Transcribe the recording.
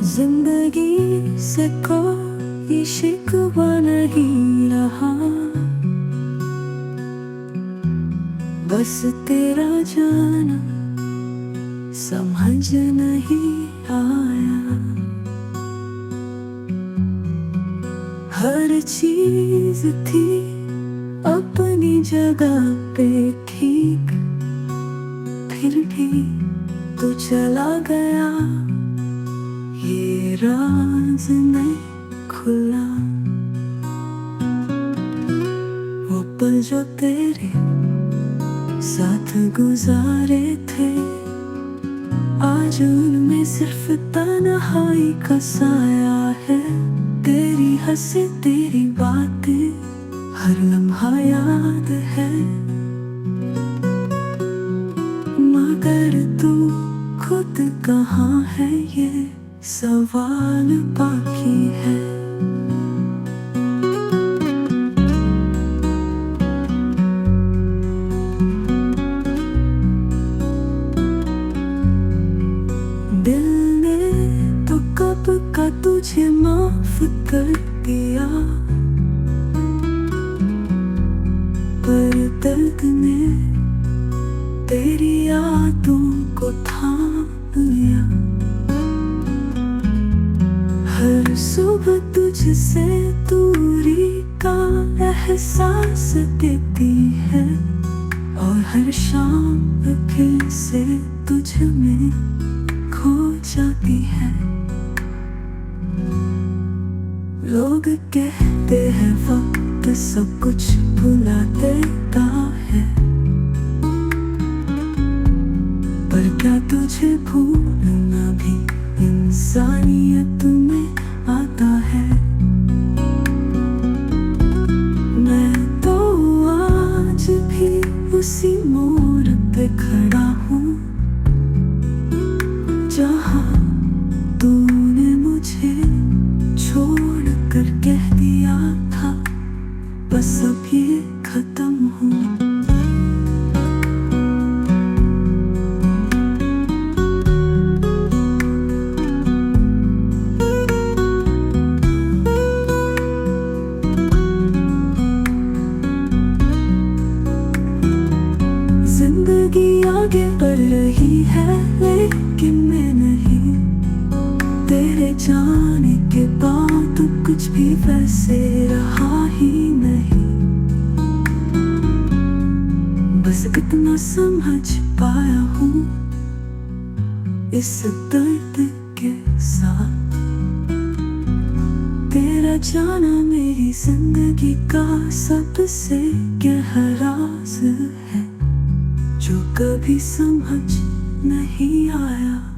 जिंदगी से कोई शिकवा नहीं रहा, बस तेरा जाना समझ नहीं आया। हर चीज थी अपनी जगह पे ठीक, फिर भी तू चला गया, ये राज नहीं खुला। वो पल जो तेरे साथ गुजारे थे, आज उनमें सिर्फ तन्हाई का साया है। तेरी हंसी तेरी बातें हर लम्हा याद है, मगर तू खुद कहाँ है ये सवाल बाकी है। दिल ने तो कब का तुझे माफ कर दिया, पर दर्द ने तेरी यादों को थाम लिया। हर सुबह तुझसे दूरी का एहसास देती है, और हर शाम फिर से तुझ में खो जाती है। लोग कहते हैं वक्त सब कुछ भुला देता है, पर क्या तुझे भूलना भी इंसानियत में आता है। मैं तो आज भी उसी मोड़ पे खड़ा हूँ, जहाँ तूने मुझे छोड़ कर कह दिया था बस अब ये खत्म हूँ। जिंदगी आगे बढ़ रही है लेकिन मैं नहीं, तेरे जाने के बाद कुछ भी वैसे रहा ही नहीं। बस इतना समझ पाया हूँ इस दर्द के साथ, तेरा जाना मेरी जिंदगी का सबसे गहरा राज है, जो कभी समझ नहीं आया।